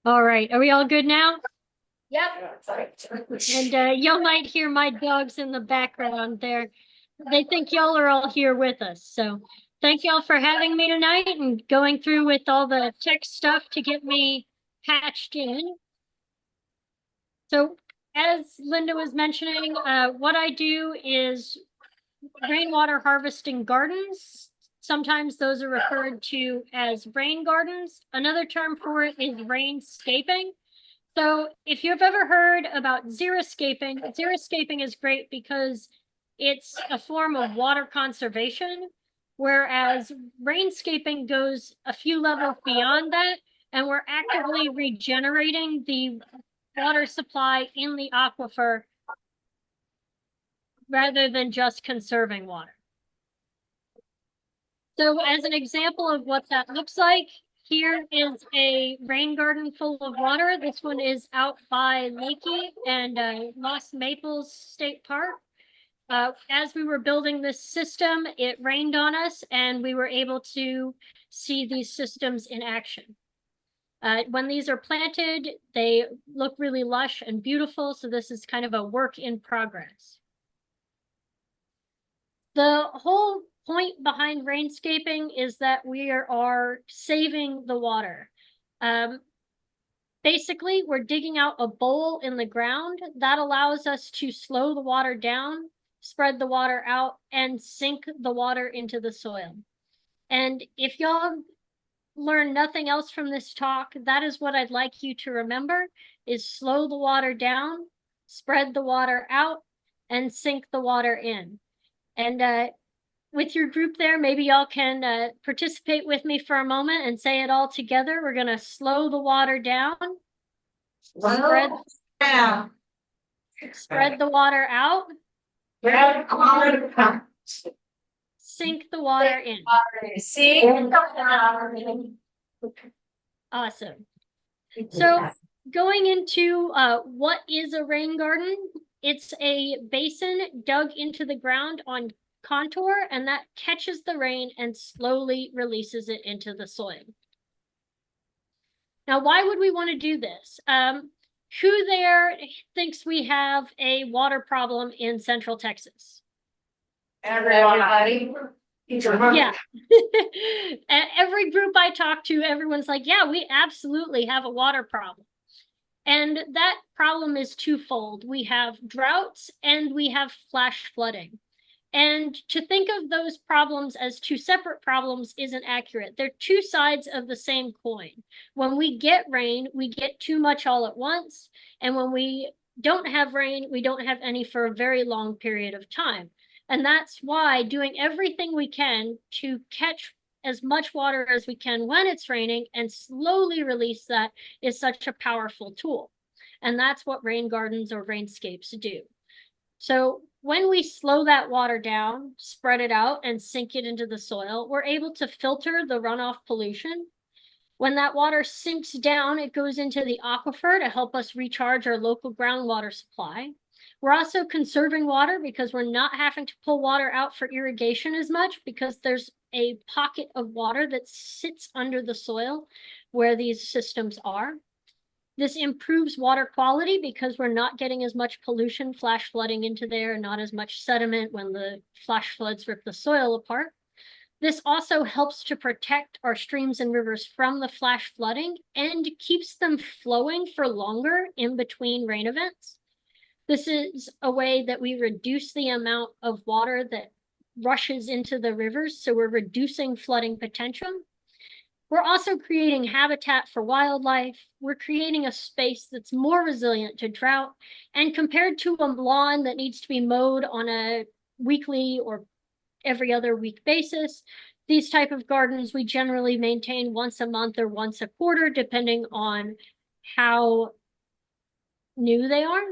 All right. Are we all good now? Yep. And y'all might hear my dogs in the background there. They think y'all are all here with us. So thank y'all for having me tonight and going through with all the tech stuff to get me patched in. So as Linda was mentioning, what I do is rainwater harvesting gardens. Sometimes those are referred to as rain gardens. Another term for it is rainscaping. So if you've ever heard about xeriscaping is great because it's a form of water conservation, whereas rainscaping goes a few levels beyond that, and we're actively regenerating the water supply in the aquifer rather than just conserving water. So as an example of what that looks like, here is a rain garden full of water. This one is out by Lakey and Lost Maples State Park. As we were building this system, it rained on us and we were able to see these systems in action. When these are planted, they look really lush and beautiful. So this is kind of a work in progress. The whole point behind rainscaping is that we are saving the water. Basically, we're digging out a bowl in the ground that allows us to slow the water down, spread the water out, and sink the water into the soil. And if y'all learn nothing else from this talk, that is what I'd like you to remember, is slow the water down, spread the water out, and sink the water in. And with your group there, maybe y'all can participate with me for a moment and say it all together. We're going to slow the water down, spread the water out, sink the water in. Awesome. So going into what is a rain garden, it's a basin dug into the ground on contour, and that catches the rain and slowly releases it into the soil. Now, why would we want to do this? Who there thinks we have a water problem in Central Texas? Everybody. Yeah. Every group I talk to, everyone's like, yeah, we absolutely have a water problem. And that problem is twofold. We have droughts and we have flash flooding. And to think of those problems as two separate problems isn't accurate. They're two sides of the same coin. When we get rain, we get too much all at once. And when we don't have rain, we don't have any for a very long period of time. And that's why doing everything we can to catch as much water as we can when it's raining and slowly release that is such a powerful tool. And that's what rain gardens or rainscapes do. So when we slow that water down, spread it out, and sink it into the soil, we're able to filter the runoff pollution. When that water sinks down, it goes into the aquifer to help us recharge our local groundwater supply. We're also conserving water because we're not having to pull water out for irrigation as much because there's a pocket of water that sits under the soil where these systems are. This improves water quality because we're not getting as much pollution flash flooding into there, not as much sediment when the flash floods rip the soil apart. This also helps to protect our streams and rivers from the flash flooding and keeps them flowing for longer in between rain events. This is a way that we reduce the amount of water that rushes into the rivers, so we're reducing flooding potential. We're also creating habitat for wildlife. We're creating a space that's more resilient to drought. And compared to a lawn that needs to be mowed on a weekly or every other week basis, these type of gardens we generally maintain once a month or once a quarter, depending on how new they are.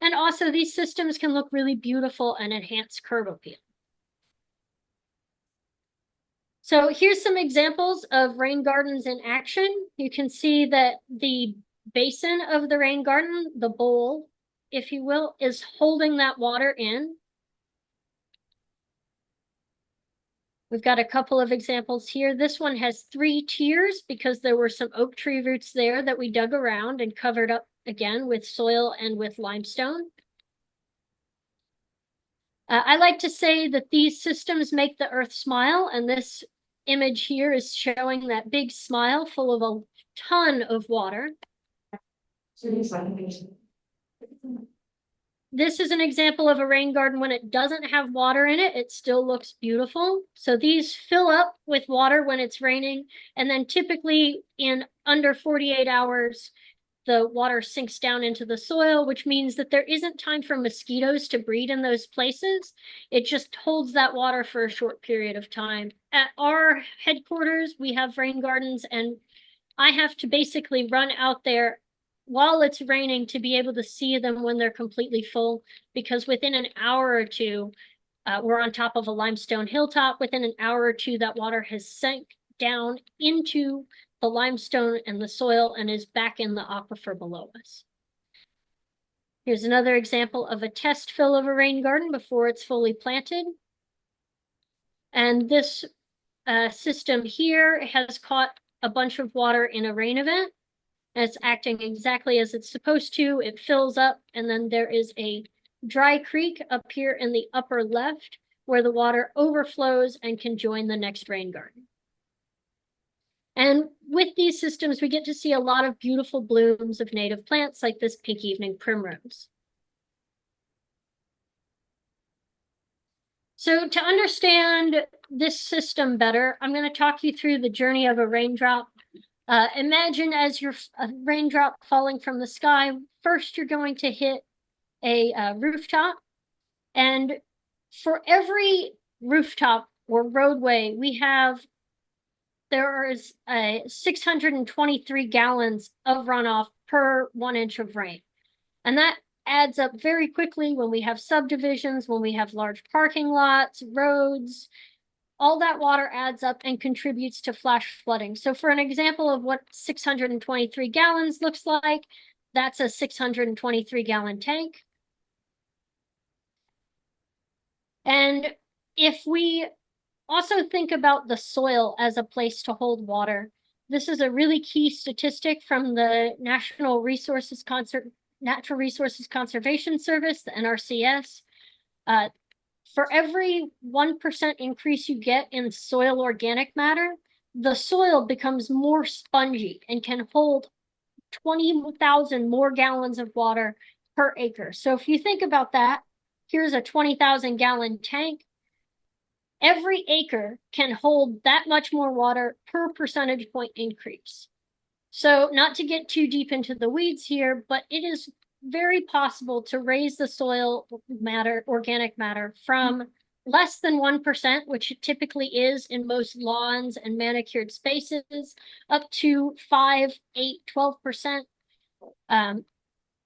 And also these systems can look really beautiful and enhance curb appeal. So here's some examples of rain gardens in action. You can see that the basin of the rain garden, the bowl, if you will, is holding that water in. We've got a couple of examples here. This one has 3 tiers because there were some oak tree roots there that we dug around and covered up again with soil and with limestone. I like to say that these systems make the earth smile, and this image here is showing that big smile full of a ton of water. This is an example of a rain garden when it doesn't have water in it. It still looks beautiful. So these fill up with water when it's raining, and then typically in under 48 hours, the water sinks down into the soil, which means that there isn't time for mosquitoes to breed in those places. It just holds that water for a short period of time. At our headquarters, we have rain gardens, and I have to basically run out there while it's raining to be able to see them when they're completely full, because within an hour or two, we're on top of a limestone hilltop. Within an hour or two, that water has sank down into the limestone and the soil and is back in the aquifer below us. Here's another example of a test fill of a rain garden before it's fully planted. And this system here has caught a bunch of water in a rain event. And it's acting exactly as it's supposed to. It fills up, and then there is a dry creek up here in the upper left where the water overflows and can join the next rain garden. And with these systems, we get to see a lot of beautiful blooms of native plants like this pink evening primrose. So to understand this system better, I'm going to talk you through the journey of a raindrop. Imagine as your raindrop falling from the sky, first you're going to hit a rooftop. And for every rooftop or roadway, there is 623 gallons of runoff per 1 inch of rain. And that adds up very quickly when we have subdivisions, when we have large parking lots, roads. All that water adds up and contributes to flash flooding. So for an example of what 623 gallons looks like, that's a 623-gallon tank. And if we also think about the soil as a place to hold water, this is a really key statistic from the Natural Resources Conservation Service, the NRCS. For every 1% increase you get in soil organic matter, the soil becomes more spongy and can hold 20,000 more gallons of water per acre. So if you think about that, here's a 20,000-gallon tank. Every acre can hold that much more water per percentage point increase. So not to get too deep into the weeds here, but it is very possible to raise the soil matter, organic matter, from less than 1%, which it typically is in most lawns and manicured spaces, up to 5, 8, 12%.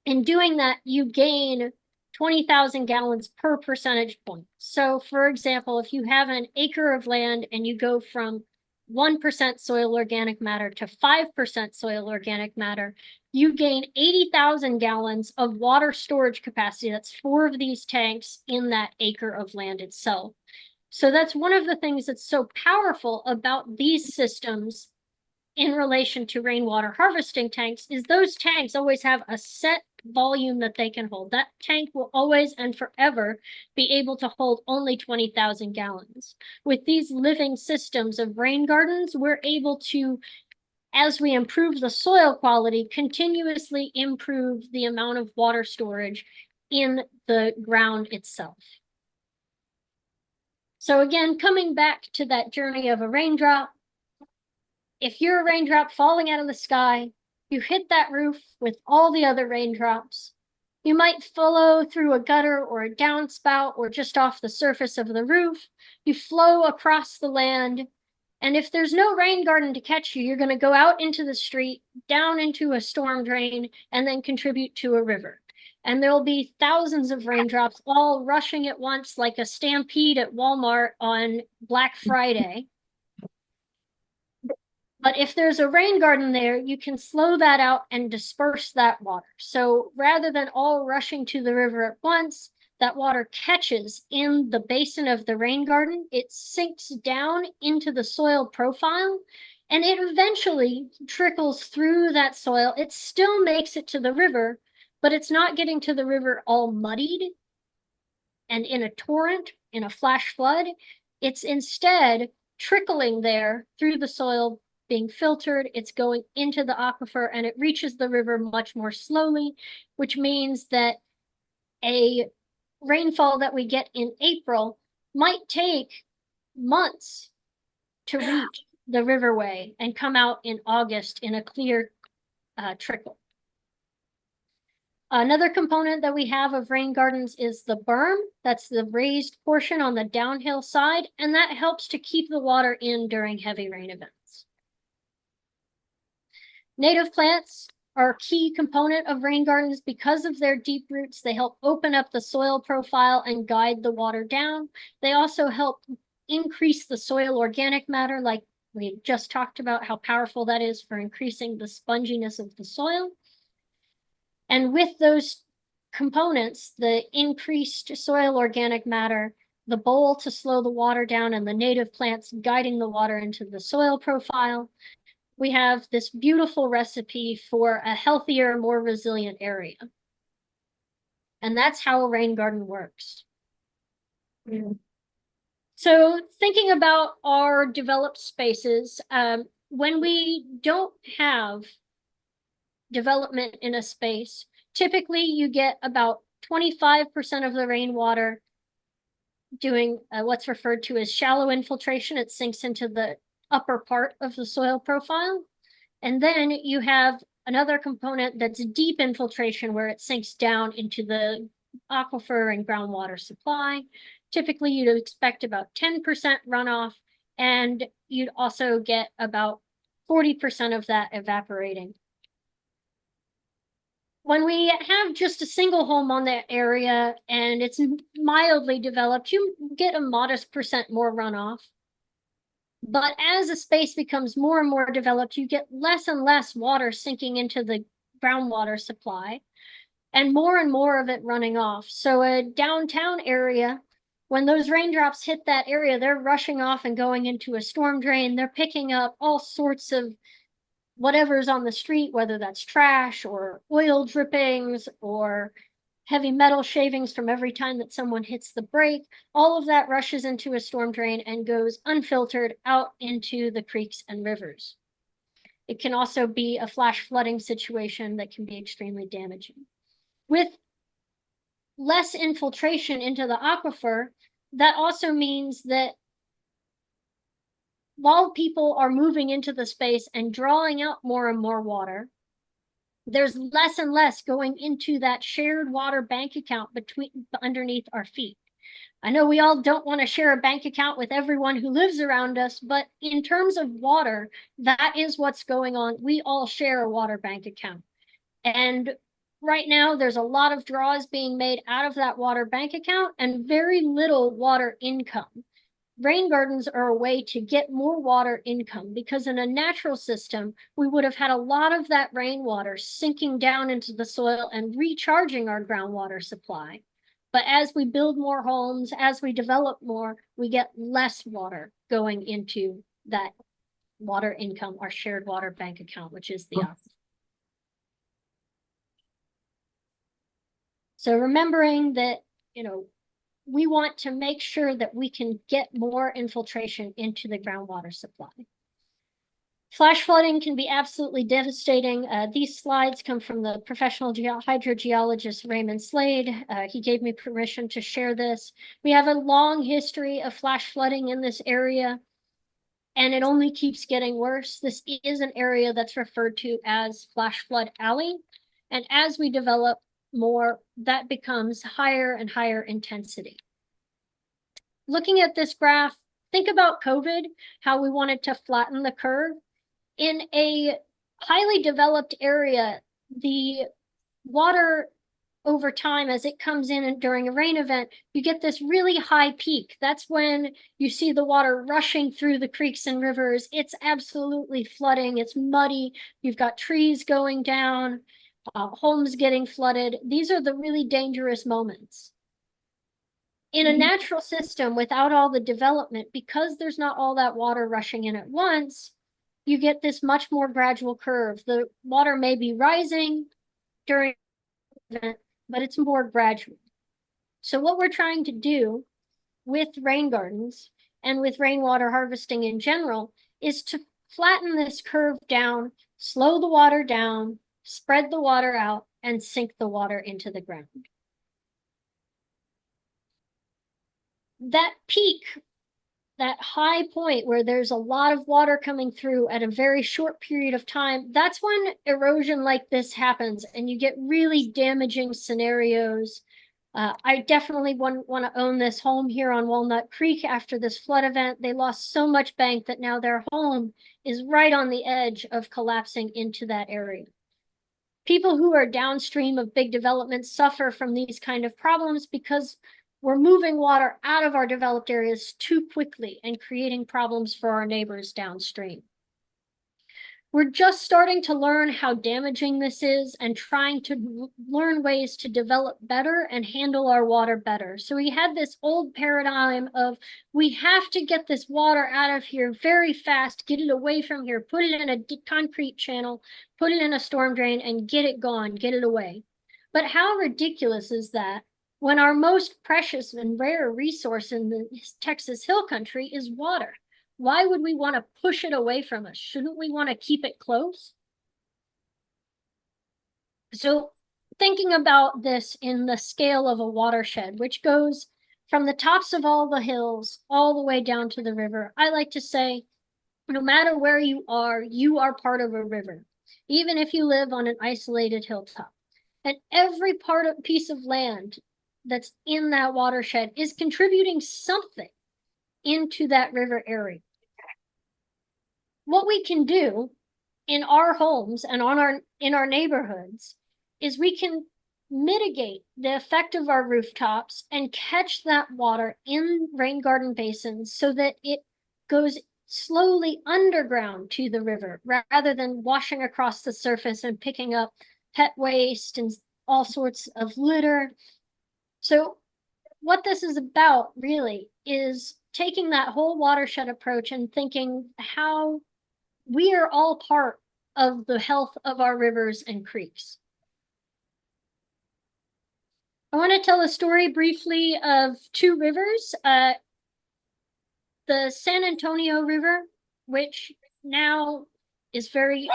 In doing that, you gain 20,000 gallons per percentage point. So for example, if you have an acre of land and you go from 1% soil organic matter to 5% soil organic matter, you gain 80,000 gallons of water storage capacity. That's 4 of these tanks in that acre of land itself. So that's one of the things that's so powerful about these systems in relation to rainwater harvesting tanks is those tanks always have a set volume that they can hold. That tank will always and forever be able to hold only 20,000 gallons. With these living systems of rain gardens, we're able to, as we improve the soil quality, continuously improve the amount of water storage in the ground itself. So again, coming back to that journey of a raindrop, if you're a raindrop falling out of the sky, you hit that roof with all the other raindrops. You might flow through a gutter or a downspout or just off the surface of the roof. You flow across the land. And if there's no rain garden to catch you, you're going to go out into the street, down into a storm drain, and then contribute to a river. And there'll be thousands of raindrops all rushing at once like a stampede at Walmart on Black Friday. But if there's a rain garden there, you can slow that out and disperse that water. So rather than all rushing to the river at once, that water catches in the basin of the rain garden, it sinks down into the soil profile, and it eventually trickles through that soil. It still makes it to the river, but it's not getting to the river all muddied and in a torrent, in a flash flood. It's instead trickling there through the soil, being filtered. It's going into the aquifer, and it reaches the river much more slowly, which means that a rainfall that we get in April might take months to reach the riverway and come out in August in a clear trickle. Another component that we have of rain gardens is the berm. That's the raised portion on the downhill side, and that helps to keep the water in during heavy rain events. Native plants are a key component of rain gardens because of their deep roots. They help open up the soil profile and guide the water down. They also help increase the soil organic matter, like we just talked about how powerful that is for increasing the sponginess of the soil. And with those components, the increased soil organic matter, the bowl to slow the water down, and the native plants guiding the water into the soil profile, we have this beautiful recipe for a healthier, more resilient area. And that's how a rain garden works. So thinking about our developed spaces, when we don't have development in a space, typically you get about 25% of the rainwater doing what's referred to as shallow infiltration. It sinks into the upper part of the soil profile. And then you have another component that's deep infiltration, where it sinks down into the aquifer and groundwater supply. Typically, you'd expect about 10% runoff, and you'd also get about 40% of that evaporating. When we have just a single home on that area and it's mildly developed, you get a modest percent more runoff. But as a space becomes more and more developed, you get less and less water sinking into the groundwater supply and more of it running off. So a downtown area, when those raindrops hit that area, they're rushing off and going into a storm drain. They're picking up all sorts of whatever's on the street, whether that's trash or oil drippings or heavy metal shavings from every time that someone hits the brake. All of that rushes into a storm drain and goes unfiltered out into the creeks and rivers. It can also be a flash flooding situation that can be extremely damaging. With less infiltration into the aquifer, that also means that while people are moving into the space and drawing out more and more water, there's less and less going into that shared water bank account underneath our feet. I know we all don't want to share a bank account with everyone who lives around us, but in terms of water, that is what's going on. We all share a water bank account. And right now, there's a lot of draws being made out of that water bank account and very little water income. Rain gardens are a way to get more water income, because in a natural system, we would have had a lot of that rainwater sinking down into the soil and recharging our groundwater supply. But as we build more homes, as we develop more, we get less water going into that water income, our shared water bank account, which is the opposite. So remembering that, we want to make sure that we can get more infiltration into the groundwater supply. Flash flooding can be absolutely devastating. These slides come from the professional hydrogeologist Raymond Slade. He gave me permission to share this. We have a long history of flash flooding in this area, and it only keeps getting worse. This is an area that's referred to as Flash Flood Alley. And as we develop more, that becomes higher and higher intensity. Looking at this graph, think about COVID, how we wanted to flatten the curve. In a highly developed area, the water over time, as it comes in and during a rain event, you get this really high peak. That's when you see the water rushing through the creeks and rivers. It's absolutely flooding. It's muddy. You've got trees going down. Homes getting flooded. These are the really dangerous moments. In a natural system without all the development, because there's not all that water rushing in at once, you get this much more gradual curve. The water may be rising during the event, but it's more gradual. So what we're trying to do with rain gardens and with rainwater harvesting in general is to flatten this curve down, slow the water down, spread the water out, and sink the water into the ground. That peak, that high point where there's a lot of water coming through at a very short period of time, that's when erosion like this happens and you get really damaging scenarios. I definitely want to own this home here on Walnut Creek after this flood event. They lost so much bank that now their home is right on the edge of collapsing into that area. People who are downstream of big development suffer from these kind of problems because we're moving water out of our developed areas too quickly and creating problems for our neighbors downstream. We're just starting to learn how damaging this is and trying to learn ways to develop better and handle our water better. So we had this old paradigm of we have to get this water out of here very fast, get it away from here, put it in a concrete channel, put it in a storm drain and get it gone, get it away. But how ridiculous is that when our most precious and rare resource in the Texas Hill Country is water? Why would we want to push it away from us? Shouldn't we want to keep it close? So thinking about this in the scale of a watershed, which goes from the tops of all the hills all the way down to the river, I like to say, no matter where you are part of a river, even if you live on an isolated hilltop. And every piece of land that's in that watershed is contributing something into that river area. What we can do in our homes and in our neighborhoods is we can mitigate the effect of our rooftops and catch that water in rain garden basins so that it goes slowly underground to the river rather than washing across the surface and picking up pet waste and all sorts of litter. So what this is about really is taking that whole watershed approach and thinking how we are all part of the health of our rivers and creeks. I want to tell a story briefly of two rivers. The San Antonio River, which now is very,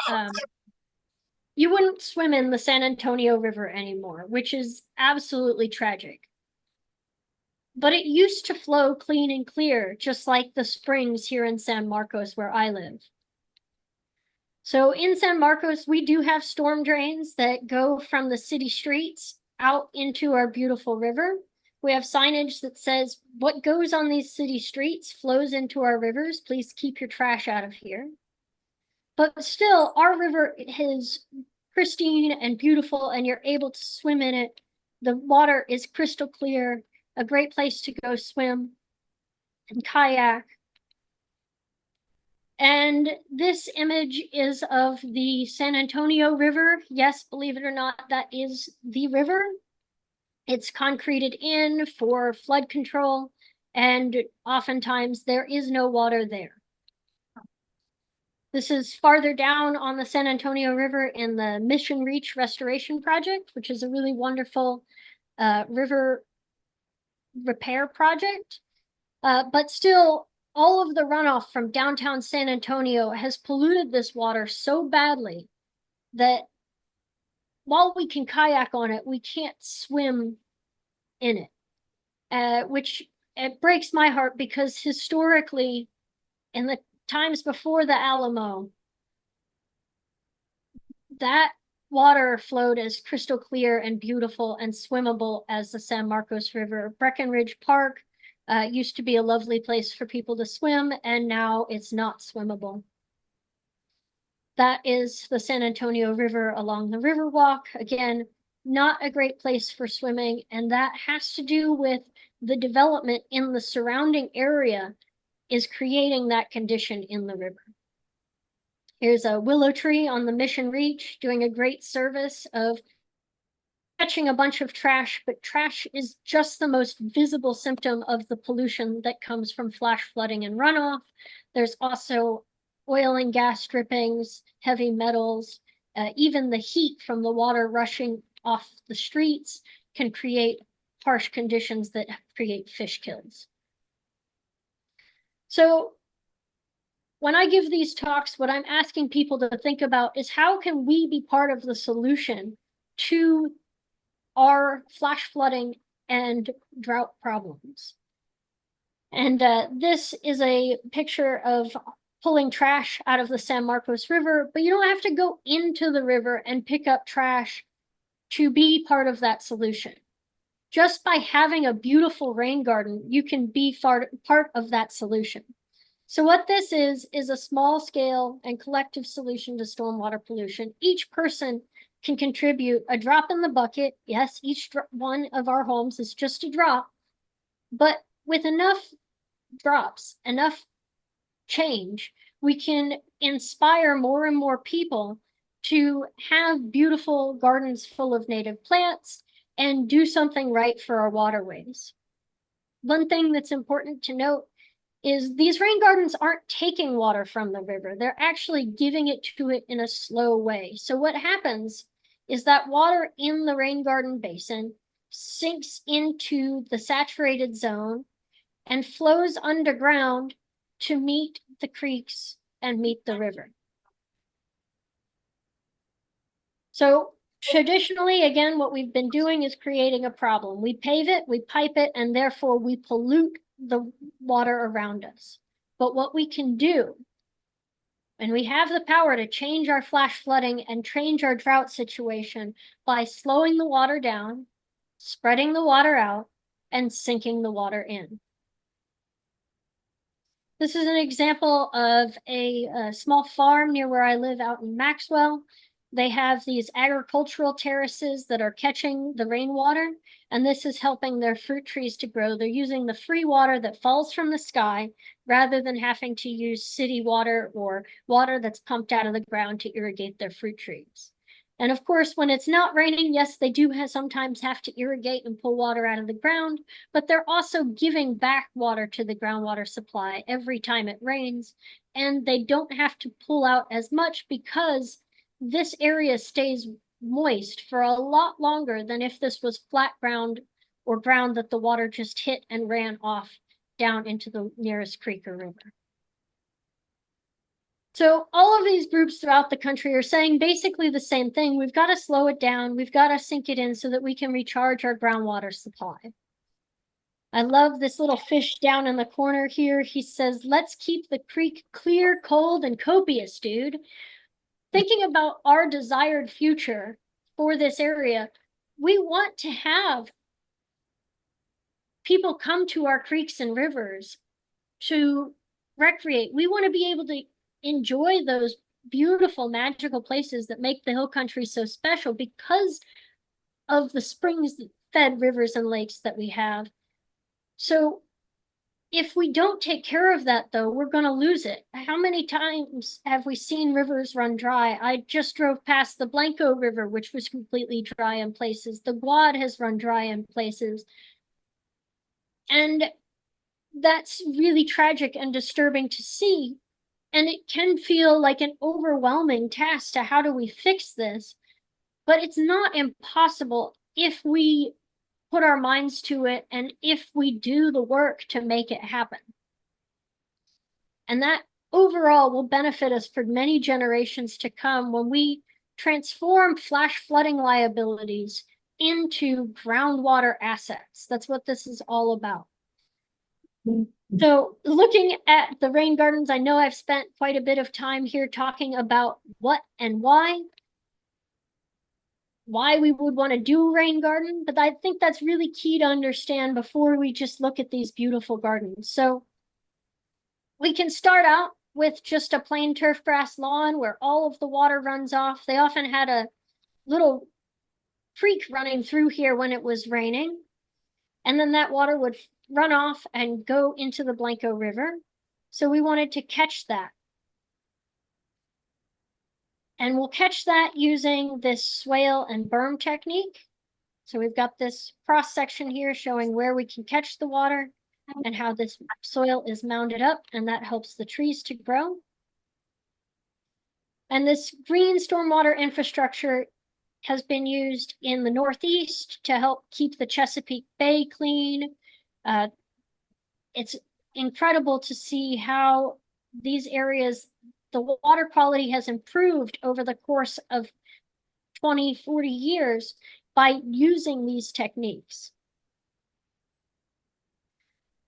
you wouldn't swim in the San Antonio River anymore, which is absolutely tragic. But it used to flow clean and clear, just like the springs here in San Marcos where I live. So in San Marcos, we do have storm drains that go from the city streets out into our beautiful river. We have signage that says what goes on these city streets flows into our rivers. Please keep your trash out of here. But still, our river is pristine and beautiful, and you're able to swim in it. The water is crystal clear, a great place to go swim and kayak. And this image is of the San Antonio River. Yes, believe it or not, that is the river. It's concreted in for flood control, and oftentimes there is no water there. This is farther down on the San Antonio River in the Mission Reach Restoration Project, which is a really wonderful river repair project. But still, all of the runoff from downtown San Antonio has polluted this water so badly that while we can kayak on it, we can't swim in it, which it breaks my heart because historically, in the times before the Alamo, that water flowed as crystal clear and beautiful and swimmable as the San Marcos River. Breckenridge Park used to be a lovely place for people to swim, and now it's not swimmable. That is the San Antonio River along the Riverwalk. Again, not a great place for swimming, and that has to do with the development in the surrounding area is creating that condition in the river. Here's a willow tree on the Mission Reach doing a great service of catching a bunch of trash, but trash is just the most visible symptom of the pollution that comes from flash flooding and runoff. There's also oil and gas drippings, heavy metals, even the heat from the water rushing off the streets can create harsh conditions that create fish kills. So when I give these talks, what I'm asking people to think about is how can we be part of the solution to our flash flooding and drought problems? And this is a picture of pulling trash out of the San Marcos River, but you don't have to go into the river and pick up trash to be part of that solution. Just by having a beautiful rain garden, you can be part of that solution. So what this is a small scale and collective solution to stormwater pollution. Each person can contribute a drop in the bucket. Yes, each one of our homes is just a drop, but with enough drops, enough change, we can inspire more and more people to have beautiful gardens full of native plants and do something right for our waterways. One thing that's important to note is these rain gardens aren't taking water from the river. They're actually giving it to it in a slow way. So what happens is that water in the rain garden basin sinks into the saturated zone and flows underground to meet the creeks and meet the river. So traditionally, again, what we've been doing is creating a problem. We pave it, we pipe it, and therefore we pollute the water around us. But what we can do, and we have the power to change our flash flooding and change our drought situation by slowing the water down, spreading the water out, and sinking the water in. This is an example of a small farm near where I live out in Maxwell. They have these agricultural terraces that are catching the rainwater, and this is helping their fruit trees to grow. They're using the free water that falls from the sky rather than having to use city water or water that's pumped out of the ground to irrigate their fruit trees. And of course, when it's not raining, yes, they do sometimes have to irrigate and pull water out of the ground, but they're also giving back water to the groundwater supply every time it rains, and they don't have to pull out as much because this area stays moist for a lot longer than if this was flat ground or ground that the water just hit and ran off down into the nearest creek or river. So all of these groups throughout the country are saying basically the same thing. We've got to slow it down. We've got to sink it in so that we can recharge our groundwater supply. I love this little fish down in the corner here. He says, let's keep the creek clear, cold, and copious, dude. Thinking about our desired future for this area, we want to have people come to our creeks and rivers to recreate. We want to be able to enjoy those beautiful, magical places that make the hill country so special because of the springs-fed rivers and lakes that we have. So if we don't take care of that, though, we're going to lose it. How many times have we seen rivers run dry? I just drove past the Blanco River, which was completely dry in places. The Guad has run dry in places. And that's really tragic and disturbing to see. And it can feel like an overwhelming task to how do we fix this? But it's not impossible if we put our minds to it and if we do the work to make it happen. And that overall will benefit us for many generations to come when we transform flash flooding liabilities into groundwater assets. That's what this is all about. So looking at the rain gardens, I know I've spent quite a bit of time here talking about what and why we would want to do rain garden, but I think that's really key to understand before we just look at these beautiful gardens. So we can start out with just a plain turf grass lawn where all of the water runs off. They often had a little creek running through here when it was raining, and then that water would run off and go into the Blanco River. So we wanted to catch that. And we'll catch that using this swale and berm technique. So we've got this cross section here showing where we can catch the water and how this soil is mounded up, and that helps the trees to grow. And this green stormwater infrastructure has been used in the Northeast to help keep the Chesapeake Bay clean. It's incredible to see how these areas, the water quality has improved over the course of 20, 40 years by using these techniques.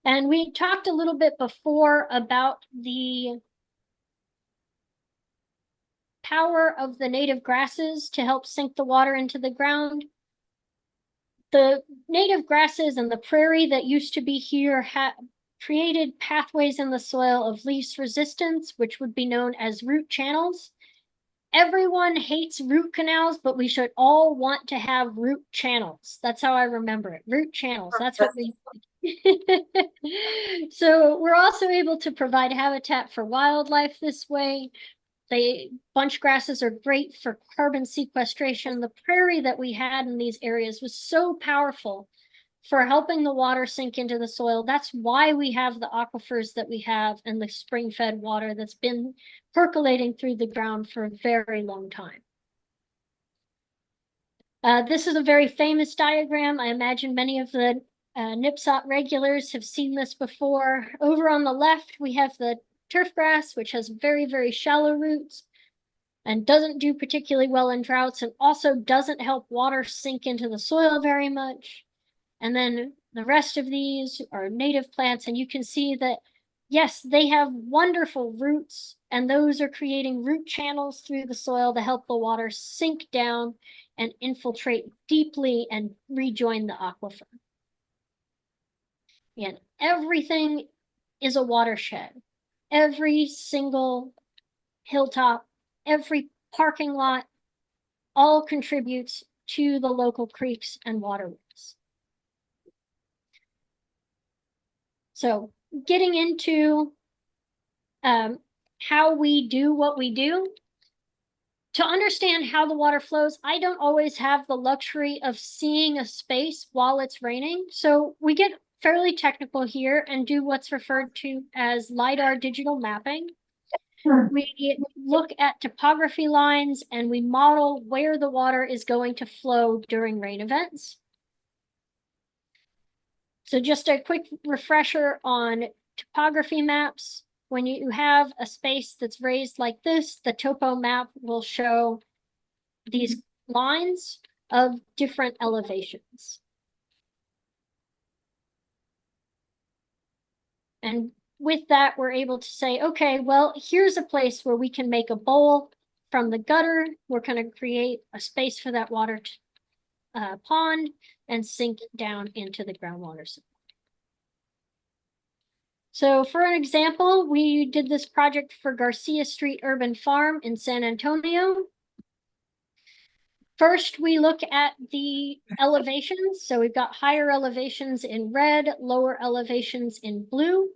And we talked a little bit before about the power of the native grasses to help sink the water into the ground. The native grasses and the prairie that used to be here created pathways in the soil of least resistance, which would be known as root channels. Everyone hates root canals, but we should all want to have root channels. That's how I remember it. Root channels. That's what we So we're also able to provide habitat for wildlife this way. Bunch grasses are great for carbon sequestration. The prairie that we had in these areas was so powerful for helping the water sink into the soil. That's why we have the aquifers that we have and the spring-fed water that's been percolating through the ground for a very long time. This is a very famous diagram. I imagine many of the NIPSOT regulars have seen this before. Over on the left, we have the turf grass, which has very, very shallow roots and doesn't do particularly well in droughts, and also doesn't help water sink into the soil very much. And then the rest of these are native plants, and you can see that, yes, they have wonderful roots, and those are creating root channels through the soil to help the water sink down and infiltrate deeply and rejoin the aquifer. And everything is a watershed. Every single hilltop, every parking lot, all contributes to the local creeks and waterways. So getting into how we do what we do, to understand how the water flows, I don't always have the luxury of seeing a space while it's raining. So we get fairly technical here and do what's referred to as LiDAR digital mapping. We look at topography lines and we model where the water is going to flow during rain events. So just a quick refresher on topography maps. When you have a space that's raised like this, the topo map will show these lines of different elevations. And with that, we're able to say, okay, well, here's a place where we can make a bowl from the gutter. We're going to create a space for that water pond and sink down into the groundwater supply. So for an example, we did this project for Garcia Street Urban Farm in San Antonio. First, we look at the elevations. So we've got higher elevations in red, lower elevations in blue.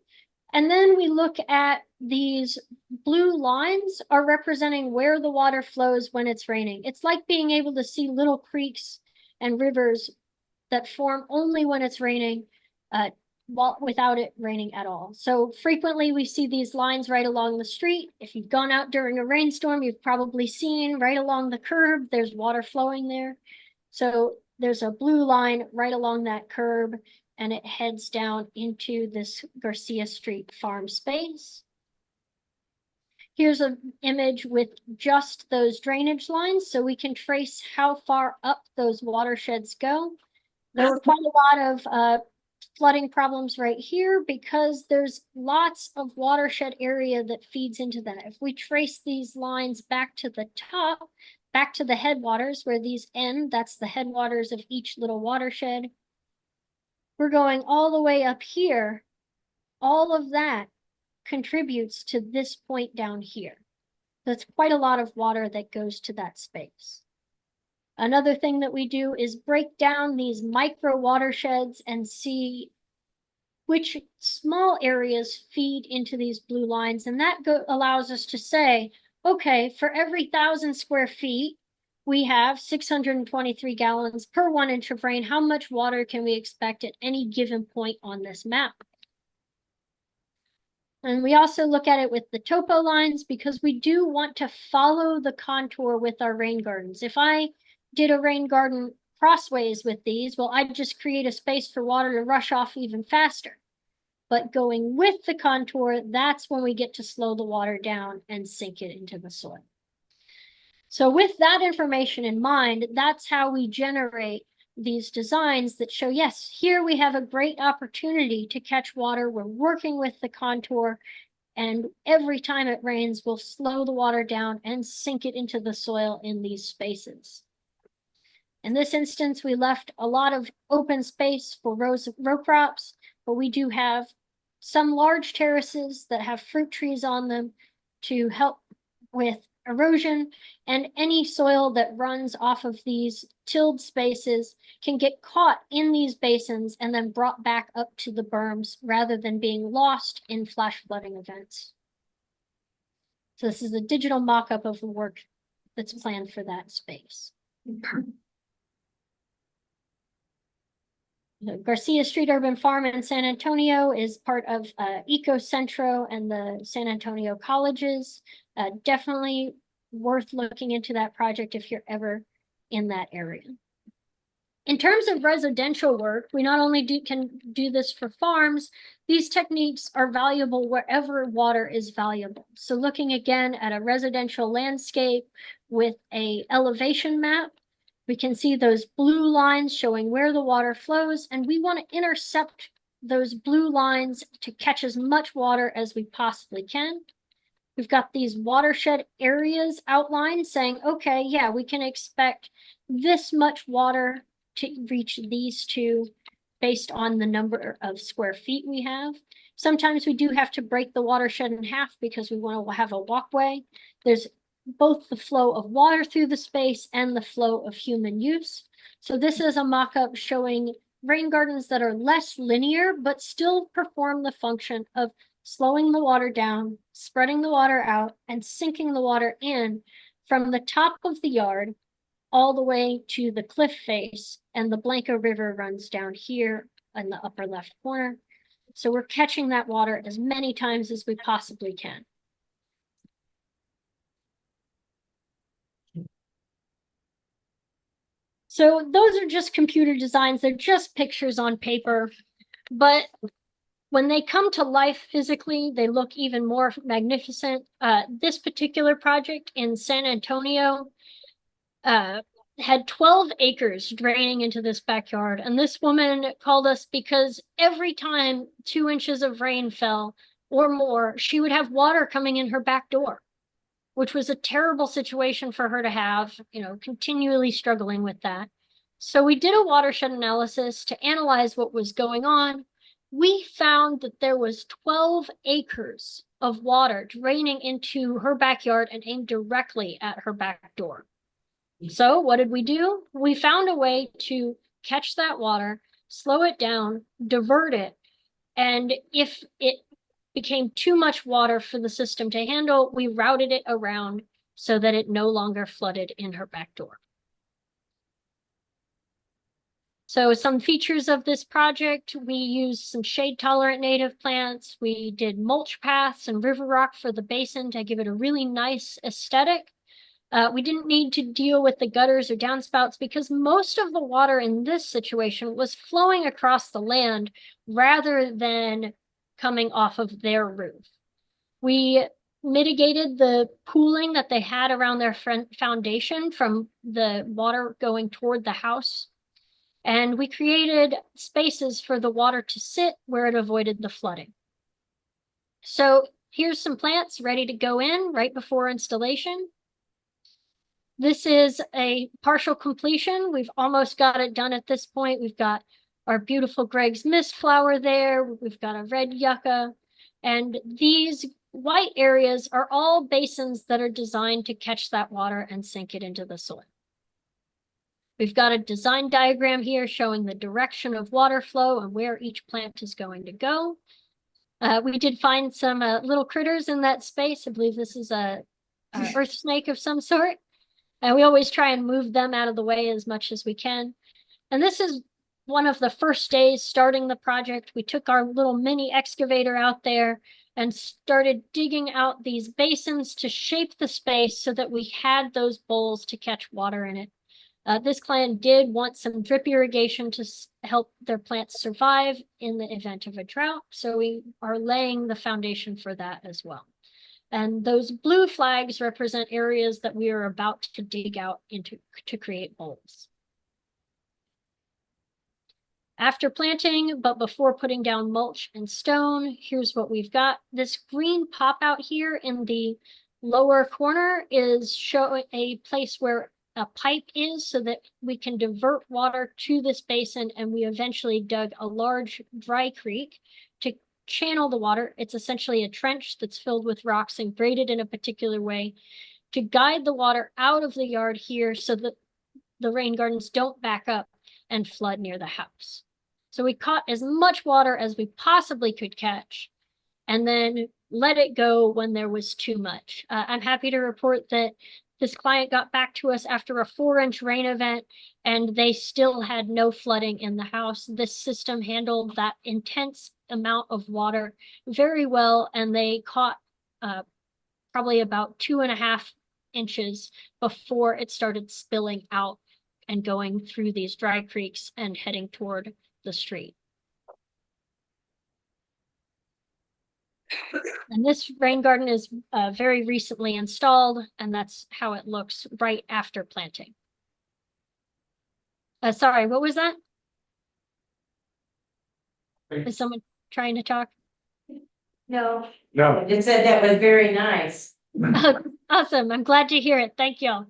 And then we look at these blue lines are representing where the water flows when it's raining. It's like being able to see little creeks and rivers that form only when it's raining, without it raining at all. So frequently we see these lines right along the street. If you've gone out during a rainstorm, you've probably seen right along the curb, there's water flowing there. So there's a blue line right along that curb, and it heads down into this Garcia Street farm space. Here's an image with just those drainage lines, so we can trace how far up those watersheds go. There were quite a lot of flooding problems right here because there's lots of watershed area that feeds into that. If we trace these lines back to the top, back to the headwaters where these end, that's the headwaters of each little watershed. We're going all the way up here. All of that contributes to this point down here. That's quite a lot of water that goes to that space. Another thing that we do is break down these micro watersheds and see which small areas feed into these blue lines. And that allows us to say, okay, for every 1,000 square feet, we have 623 gallons per 1 inch of rain. How much water can we expect at any given point on this map? And we also look at it with the topo lines because we do want to follow the contour with our rain gardens. If I did a rain garden crossways with these, well, I'd just create a space for water to rush off even faster. But going with the contour, that's when we get to slow the water down and sink it into the soil. So with that information in mind, that's how we generate these designs that show, yes, here we have a great opportunity to catch water. We're working with the contour, and every time it rains, we'll slow the water down and sink it into the soil in these spaces. In this instance, we left a lot of open space for row crops, but we do have some large terraces that have fruit trees on them to help with erosion, and any soil that runs off of these tilled spaces can get caught in these basins and then brought back up to the berms rather than being lost in flash flooding events. So this is a digital mock-up of the work that's planned for that space. The Garcia Street Urban Farm in San Antonio is part of Ecocentro and the San Antonio colleges. Definitely worth looking into that project if you're ever in that area. In terms of residential work, we not only can do this for farms, these techniques are valuable wherever water is valuable. So looking again at a residential landscape with an elevation map, we can see those blue lines showing where the water flows, and we want to intercept those blue lines to catch as much water as we possibly can. We've got these watershed areas outlined saying, okay, yeah, we can expect this much water to reach these two based on the number of square feet we have. Sometimes we do have to break the watershed in half because we want to have a walkway. There's both the flow of water through the space and the flow of human use. So this is a mock-up showing rain gardens that are less linear, but still perform the function of slowing the water down, spreading the water out, and sinking the water in from the top of the yard all the way to the cliff face, and the Blanco River runs down here in the upper left corner. So we're catching that water as many times as we possibly can. So those are just computer designs. They're just pictures on paper, but when they come to life physically, they look even more magnificent. This particular project in San Antonio had 12 acres draining into this backyard. And this woman called us because every time 2 inches of rain fell or more, she would have water coming in her back door, which was a terrible situation for her to have, continually struggling with that. So we did a watershed analysis to analyze what was going on. We found that there was 12 acres of water draining into her backyard and aimed directly at her back door. So what did we do? We found a way to catch that water, slow it down, divert it, and if it became too much water for the system to handle, we routed it around so that it no longer flooded in her back door. So some features of this project, we used some shade-tolerant native plants. We did mulch paths and river rock for the basin to give it a really nice aesthetic. We didn't need to deal with the gutters or downspouts because most of the water in this situation was flowing across the land rather than coming off of their roof. We mitigated the pooling that they had around their foundation from the water going toward the house. And we created spaces for the water to sit where it avoided the flooding. So here's some plants ready to go in right before installation. This is a partial completion. We've almost got it done at this point. We've got our beautiful Greg's mist flower there. We've got a red yucca. And these white areas are all basins that are designed to catch that water and sink it into the soil. We've got a design diagram here showing the direction of water flow and where each plant is going to go. We did find some little critters in that space. I believe this is a earth snake of some sort. And we always try and move them out of the way as much as we can. And this is one of the first days starting the project. We took our little mini excavator out there and started digging out these basins to shape the space so that we had those bowls to catch water in it. This client did want some drip irrigation to help their plants survive in the event of a drought. So we are laying the foundation for that as well. And those blue flags represent areas that we are about to dig out into to create bowls. After planting, but before putting down mulch and stone, here's what we've got. This green pop out here in the lower corner is showing a place where a pipe is so that we can divert water to this basin, and we eventually dug a large dry creek to channel the water. It's essentially a trench that's filled with rocks and graded in a particular way to guide the water out of the yard here so that the rain gardens don't back up and flood near the house. So we caught as much water as we possibly could catch and then let it go when there was too much. I'm happy to report that this client got back to us after a 4-inch rain event and they still had no flooding in the house. This system handled that intense amount of water very well, and they caught probably about 2.5 inches before it started spilling out and going through these dry creeks and heading toward the street. And this rain garden is very recently installed, and that's how it looks right after planting. Sorry, what was that? Is someone trying to talk? No. No. It said that was very nice. Awesome. I'm glad to hear it. Thank you.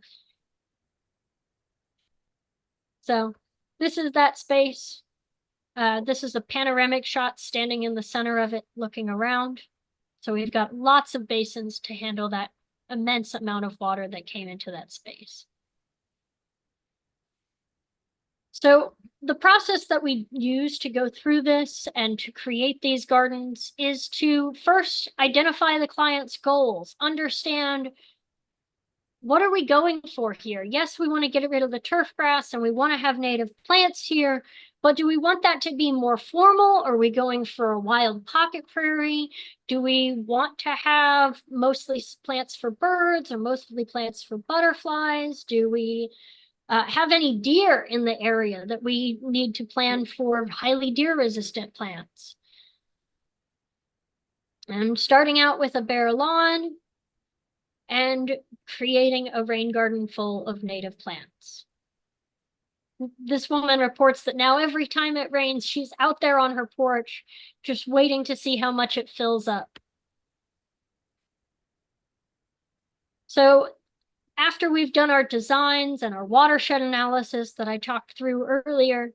So this is that space. This is a panoramic shot standing in the center of it, looking around. So we've got lots of basins to handle that immense amount of water that came into that space. So the process that we use to go through this and to create these gardens is to first identify the client's goals, understand what are we going for here? Yes, we want to get rid of the turf grass and we want to have native plants here, but do we want that to be more formal? Are we going for a wild pocket prairie? Do we want to have mostly plants for birds or mostly plants for butterflies? Do we have any deer in the area that we need to plan for highly deer-resistant plants? And starting out with a bare lawn and creating a rain garden full of native plants. This woman reports that now every time it rains, she's out there on her porch, just waiting to see how much it fills up. So after we've done our designs and our watershed analysis that I talked through earlier,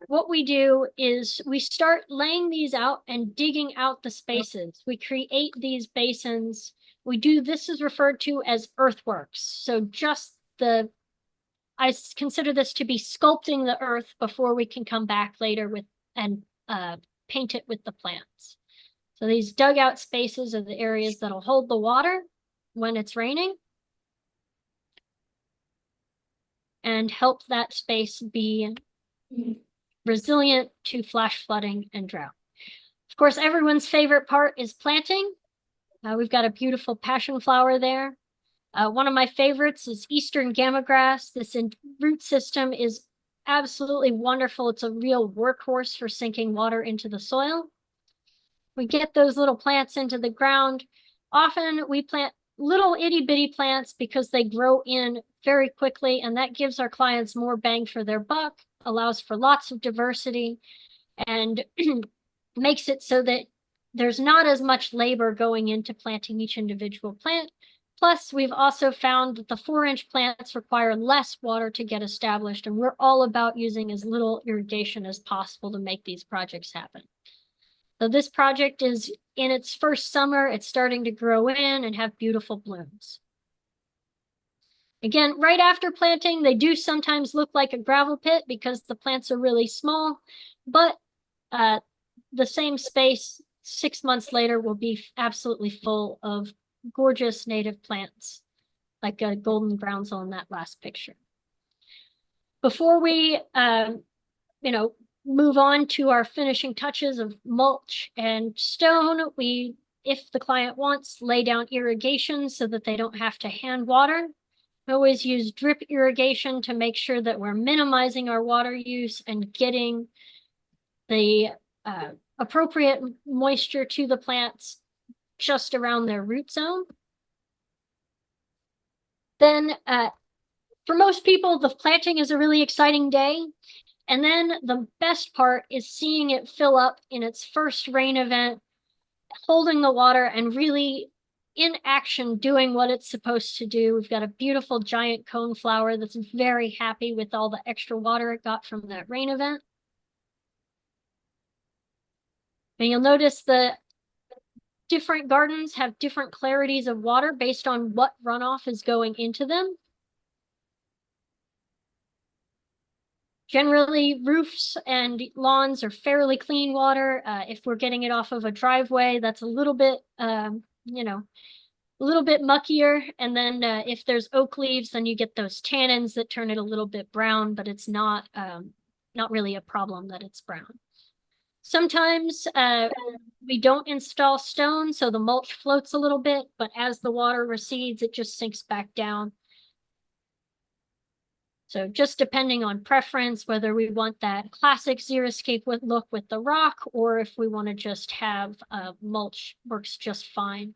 what we do is we start laying these out and digging out the spaces. We create these basins. This is referred to as earthworks. So just I consider this to be sculpting the earth before we can come back later and paint it with the plants. So these dugout spaces are the areas that'll hold the water when it's raining and help that space be resilient to flash flooding and drought. Of course, everyone's favorite part is planting. We've got a beautiful passion flower there. One of my favorites is Eastern Gamma Grass. This root system is absolutely wonderful. It's a real workhorse for sinking water into the soil. We get those little plants into the ground. Often we plant little itty bitty plants because they grow in very quickly, and that gives our clients more bang for their buck, allows for lots of diversity, and makes it so that there's not as much labor going into planting each individual plant. Plus, we've also found that the 4-inch plants require less water to get established, and we're all about using as little irrigation as possible to make these projects happen. So this project is in its first summer. It's starting to grow in and have beautiful blooms. Again, right after planting, they do sometimes look like a gravel pit because the plants are really small, but the same space 6 months later will be absolutely full of gorgeous native plants like a golden groundsel in that last picture. Before we, move on to our finishing touches of mulch and stone, we, if the client wants, lay down irrigation so that they don't have to hand water. We always use drip irrigation to make sure that we're minimizing our water use and getting the appropriate moisture to the plants just around their root zone. Then for most people, the planting is a really exciting day. And then the best part is seeing it fill up in its first rain event, holding the water and really in action doing what it's supposed to do. We've got a beautiful giant coneflower that's very happy with all the extra water it got from that rain event. And you'll notice the different gardens have different clarities of water based on what runoff is going into them. Generally, roofs and lawns are fairly clean water. If we're getting it off of a driveway, that's a little bit, a little bit muckier. And then if there's oak leaves, then you get those tannins that turn it a little bit brown, but it's not really a problem that it's brown. Sometimes we don't install stone, so the mulch floats a little bit, but as the water recedes, it just sinks back down. So just depending on preference, whether we want that classic xeriscape look with the rock, or if we want to just have mulch, works just fine.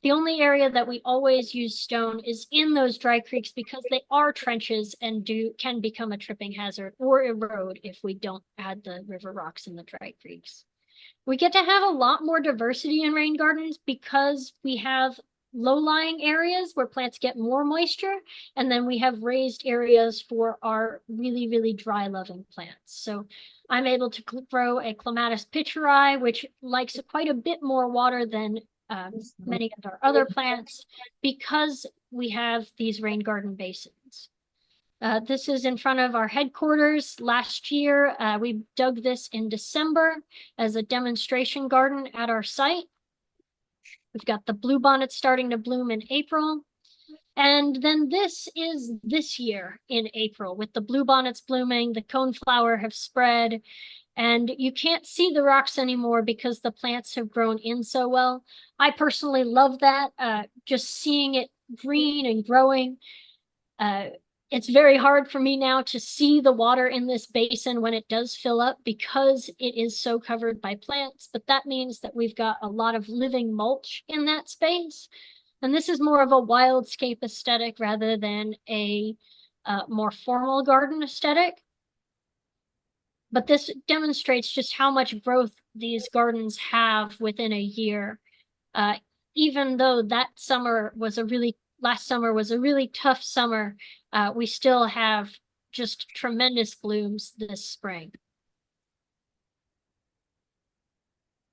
The only area that we always use stone is in those dry creeks because they are trenches and can become a tripping hazard or erode if we don't add the river rocks in the dry creeks. We get to have a lot more diversity in rain gardens because we have low-lying areas where plants get more moisture, and then we have raised areas for our really, really dry-loving plants. So I'm able to grow a Clematis pitcheri, which likes quite a bit more water than many of our other plants because we have these rain garden basins. This is in front of our headquarters. Last year, we dug this in December as a demonstration garden at our site. We've got the bluebonnets starting to bloom in April. And then this is this year in April with the bluebonnets blooming, the coneflower have spread, and you can't see the rocks anymore because the plants have grown in so well. I personally love that, just seeing it green and growing. It's very hard for me now to see the water in this basin when it does fill up because it is so covered by plants, but that means that we've got a lot of living mulch in that space. And this is more of a wildscape aesthetic rather than a more formal garden aesthetic. But this demonstrates just how much growth these gardens have within a year. Even though last summer was a really tough summer, we still have just tremendous blooms this spring.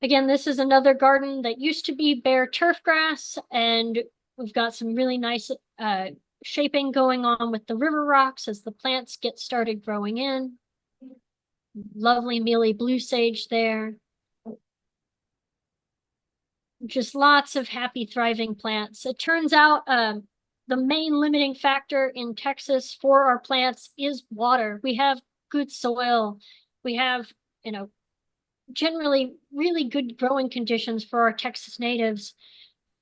Again, this is another garden that used to be bare turf grass, and we've got some really nice shaping going on with the river rocks as the plants get started growing in. Lovely mealy blue sage there. Just lots of happy, thriving plants. It turns out the main limiting factor in Texas for our plants is water. We have good soil. We have, generally really good growing conditions for our Texas natives.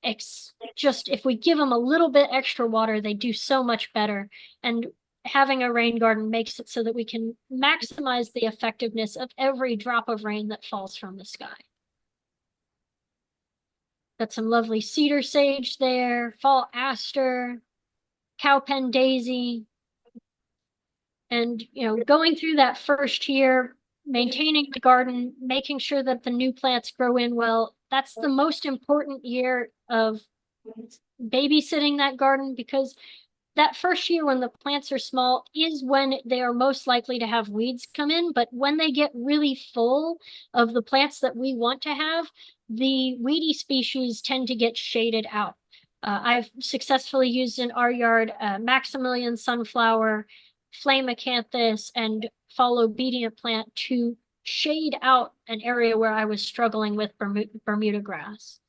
It's just if we give them a little bit extra water, they do so much better. And having a rain garden makes it so that we can maximize the effectiveness of every drop of rain that falls from the sky. Got some lovely cedar sage there, fall aster, cowpen daisy. And, going through that first year, maintaining the garden, making sure that the new plants grow in well, that's the most important year of babysitting that garden, because that first year when the plants are small is when they are most likely to have weeds come in. But when they get really full of the plants that we want to have, the weedy species tend to get shaded out. I've successfully used in our yard Maximilian sunflower, flame acanthus, and fall obedient plant to shade out an area where I was struggling with Bermuda grass.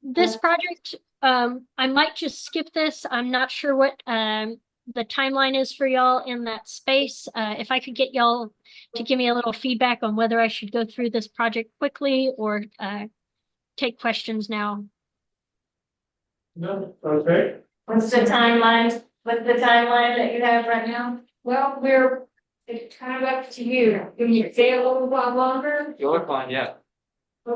This project I might just skip this. I'm not sure what the timeline is for y'all in that space. If I could get y'all to give me a little feedback on whether I should go through this project quickly or take questions now. No, okay. What's the timeline? What's the timeline that you have right now? Well, it's kind of up to you. Can you stay a little while longer? You're fine, yeah.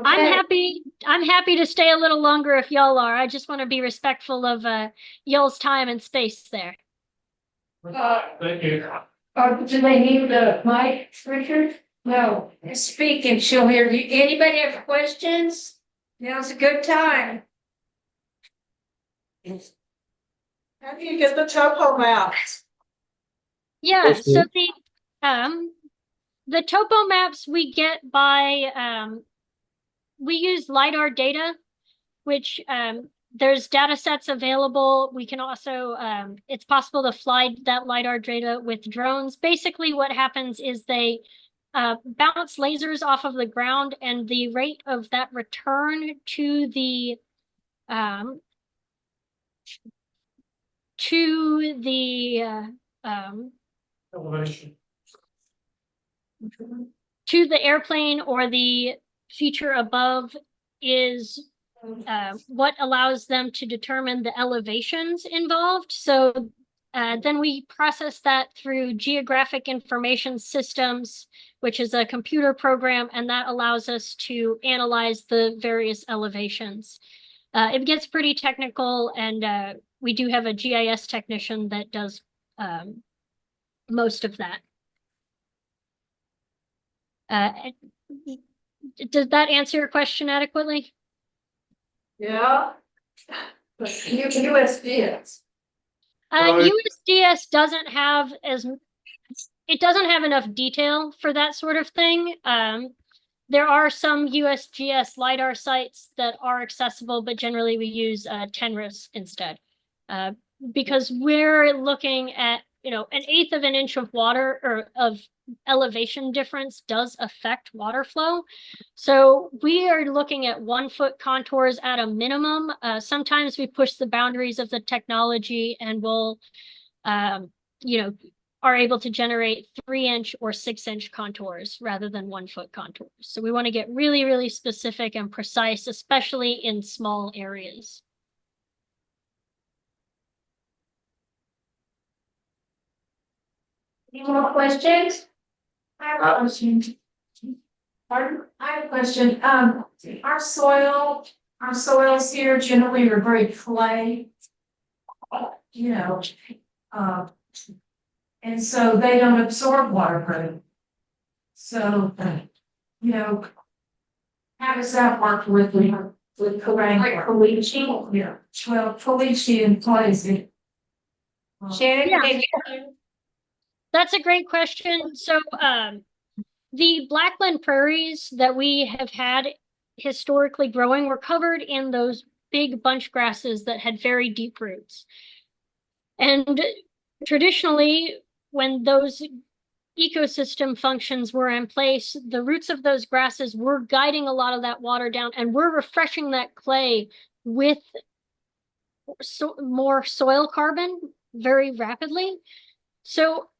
I'm happy to stay a little longer if y'all are. I just want to be respectful of y'all's time and space there. Thank you. Do they need the mic, Richard? No, speak and she'll hear you. Anybody have questions? Now's a good time. How do you get the topo maps? Yeah, so the topo maps we get by we use LiDAR data, which there's data sets available. We can also it's possible to fly that LiDAR data with drones. Basically what happens is they bounce lasers off of the ground, and the rate of that return to the Elevation. to the airplane or the feature above is what allows them to determine the elevations involved. So then we process that through geographic information systems, which is a computer program, and that allows us to analyze the various elevations. It gets pretty technical, and we do have a GIS technician that does most of that. Does that answer your question adequately? Yeah. USDS. USDS doesn't have it doesn't have enough detail for that sort of thing. There are some USGS LiDAR sites that are accessible, but generally we use TENRIS instead. Because we're looking at, an 1/8 of an inch of water or of elevation difference does affect water flow. So we are looking at 1-foot contours at a minimum. Sometimes we push the boundaries of the technology and we'll, are able to generate 3-inch or 6-inch contours rather than 1-foot contours. So we want to get really, really specific and precise, especially in small areas. Any more questions? I have a question. Pardon? I have a question. Our soils here generally are very clay. And so they don't absorb water very well. So, how does that work with perennial? Caliche? Yeah. Well, caliche implies it. Shannon, Yeah. That's a great question. So the blackland prairies that we have had historically growing were covered in those big bunch grasses that had very deep roots. And traditionally, when those ecosystem functions were in place, the roots of those grasses were guiding a lot of that water down, and we're refreshing that clay with more soil carbon very rapidly. So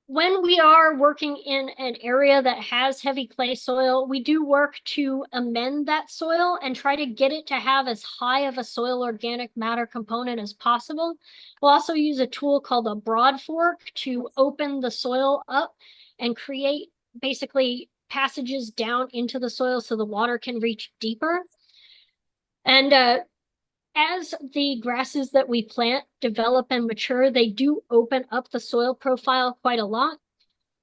when we are working in an area that has heavy clay soil, we do work to amend that soil and try to get it to have as high of a soil organic matter component as possible. We'll also use a tool called a broad fork to open the soil up and create basically passages down into the soil so the water can reach deeper. And as the grasses that we plant develop and mature, they do open up the soil profile quite a lot.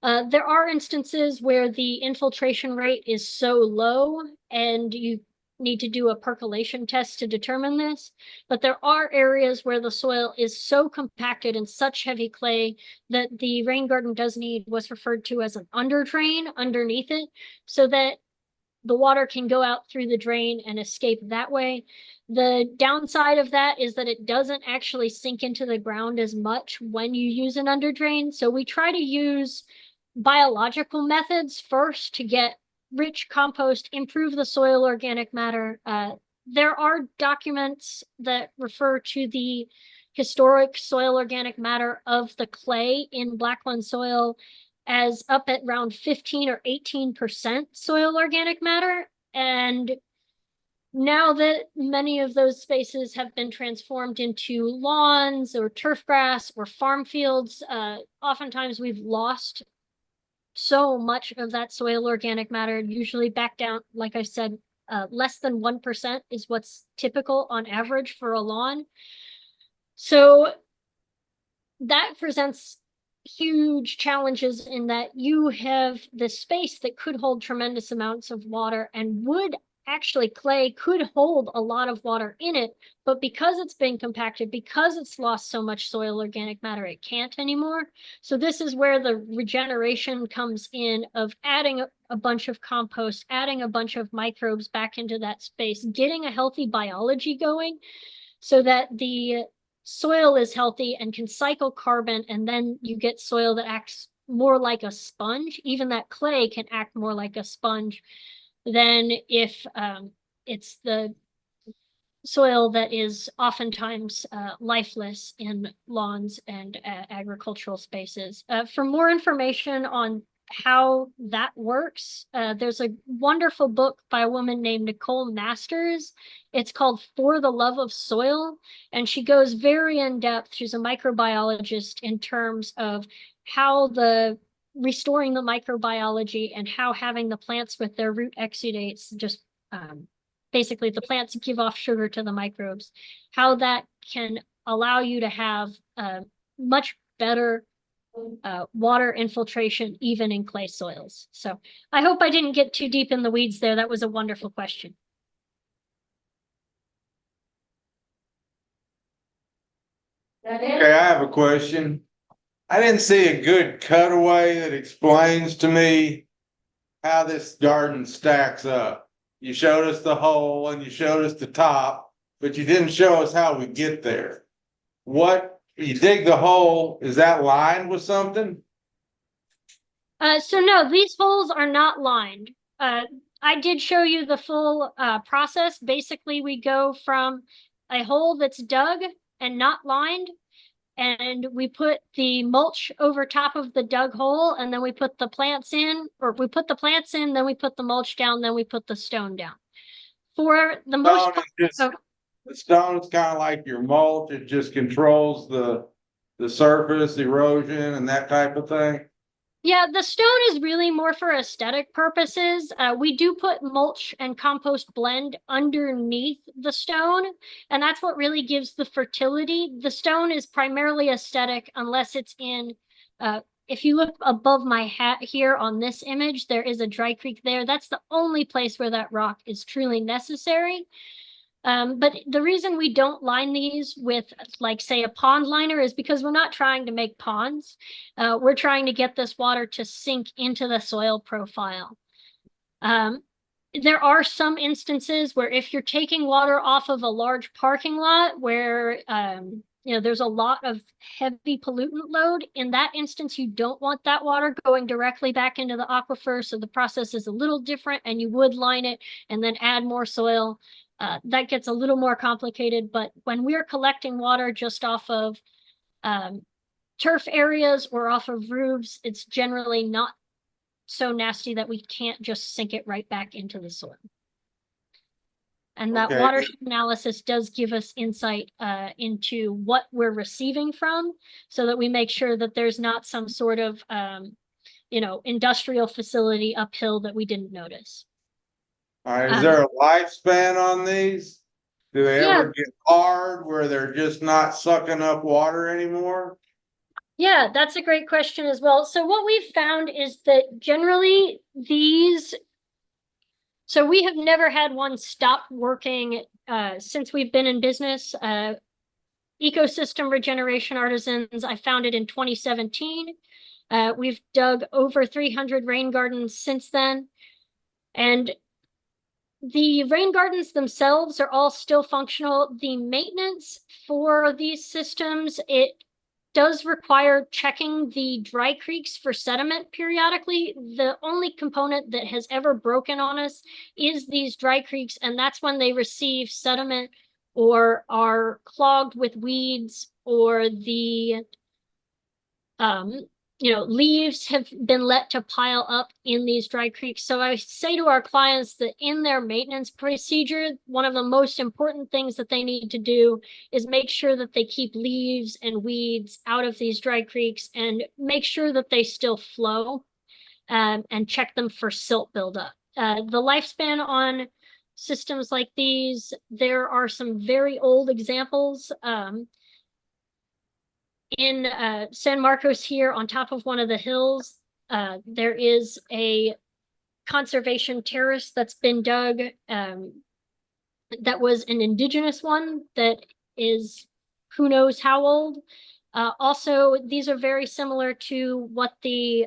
There are instances where the infiltration rate is so low and you need to do a percolation test to determine this. But there are areas where the soil is so compacted and such heavy clay that the rain garden does need what's referred to as an under drain underneath it, so that the water can go out through the drain and escape that way. The downside of that is that it doesn't actually sink into the ground as much when you use an under drain. So we try to use biological methods first to get rich compost, improve the soil organic matter, there are documents that refer to the historic soil organic matter of the clay in blackland soil as up at around 15 or 18% soil organic matter. And now that many of those spaces have been transformed into lawns or turf grass or farm fields, oftentimes we've lost so much of that soil organic matter, usually back down, like I said, less than 1% is what's typical on average for a lawn. So that presents huge challenges in that you have this space that could hold tremendous amounts of water, and would actually, clay could hold a lot of water in it, but because it's been compacted, because it's lost so much soil organic matter, it can't anymore. So this is where the regeneration comes in, of adding a bunch of compost, adding a bunch of microbes back into that space, getting a healthy biology going so that the soil is healthy and can cycle carbon, and then you get soil that acts more like a sponge. Even that clay can act more like a sponge than if it's the soil that is oftentimes lifeless in lawns and agricultural spaces. For more information on how that works, there's a wonderful book by a woman named Nicole Masters. It's called For the Love of Soil, and she goes very in depth. She's a microbiologist in terms of how the restoring the microbiology and how having the plants with their root exudates, just basically the plants give off sugar to the microbes, how that can allow you to have much better water infiltration even in clay soils. So I hope I didn't get too deep in the weeds there. That was a wonderful question. Okay, I have a question. I didn't see a good cutaway that explains to me how this garden stacks up. You showed us the hole and you showed us the top, but you didn't show us how we get there. What, you dig the hole, is that lined with something? So no, these holes are not lined. I did show you the full process. Basically, we go from a hole that's dug and not lined, and we put the mulch over top of the dug hole, and then we put the plants in, or we put the plants in, then we put the mulch down, then we put the stone down. For the most part, The stone is kind of like your mulch, it just controls the surface erosion and that type of thing. yeah, the stone is really more for aesthetic purposes. We do put mulch and compost blend underneath the stone, and that's what really gives the fertility. The stone is primarily aesthetic unless it's in, if you look above my hat here on this image, there is a dry creek there. That's the only place where that rock is truly necessary. But the reason we don't line these with, like, say, a pond liner is because we're not trying to make ponds. We're trying to get this water to sink into the soil profile. There are some instances where if you're taking water off of a large parking lot where there's a lot of heavy pollutant load, in that instance, you don't want that water going directly back into the aquifer. So the process is a little different, and you would line it and then add more soil. That gets a little more complicated, but when we're collecting water just off of turf areas or off of roofs, it's generally not so nasty that we can't just sink it right back into the soil. And that watershed analysis does give us insight into what we're receiving from, so that we make sure that there's not some sort of industrial facility uphill that we didn't notice. All right, is there a lifespan on these? Do they ever get hard where they're just not sucking up water anymore? Yeah, that's a great question as well. So what we've found is that generally these, so we have never had one stop working since we've been in business. Ecosystem Regeneration Artisans, I founded in 2017. We've dug over 300 rain gardens since then. And the rain gardens themselves are all still functional. The maintenance for these systems, it does require checking the dry creeks for sediment periodically. The only component that has ever broken on us is these dry creeks, and that's when they receive sediment or are clogged with weeds, or the leaves have been let to pile up in these dry creeks. So I say to our clients that in their maintenance procedure, one of the most important things that they need to do is make sure that they keep leaves and weeds out of these dry creeks and make sure that they still flow, and check them for silt buildup. The lifespan on systems like these, there are some very old examples. In San Marcos here on top of one of the hills, there is a conservation terrace that's been dug, that was an indigenous one that is who knows how old. Also, these are very similar to what the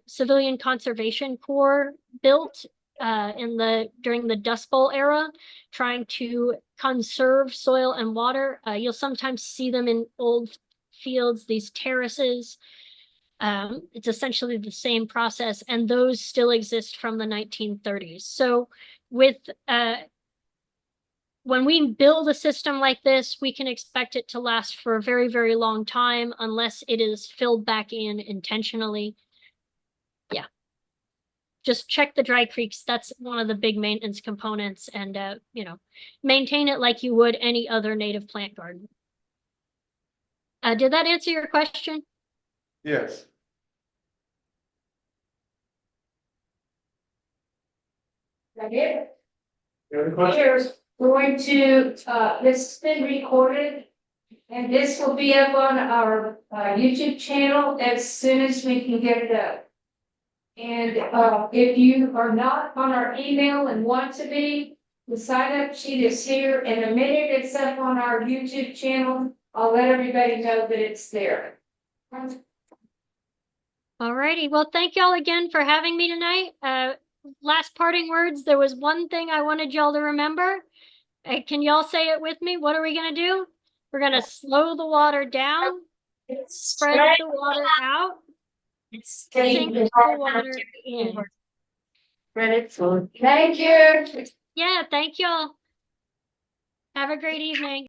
Civilian Conservation Corps built during the Dust Bowl era, trying to conserve soil and water. You'll sometimes see them in old fields, these terraces. It's essentially the same process, and those still exist from the 1930s. So with when we build a system like this, we can expect it to last for a very, very long time unless it is filled back in intentionally. Yeah. Just check the dry creeks. That's one of the big maintenance components, and maintain it like you would any other native plant garden. Did that answer your question? Yes. That it? Any other questions? Here's going to, this has been recorded, and this will be up on our YouTube channel as soon as we can get it up. And if you are not on our email and want to be, the sign up sheet is here. In a minute, it's up on our YouTube channel. I'll let everybody know that it's there. Alrighty, well, thank y'all again for having me tonight. Last parting words, there was one thing I wanted y'all to remember. Can y'all say it with me? What are we gonna do? We're gonna slow the water down, spread the water out, sink the water in. Thank you. Yeah, thank y'all. Have a great evening.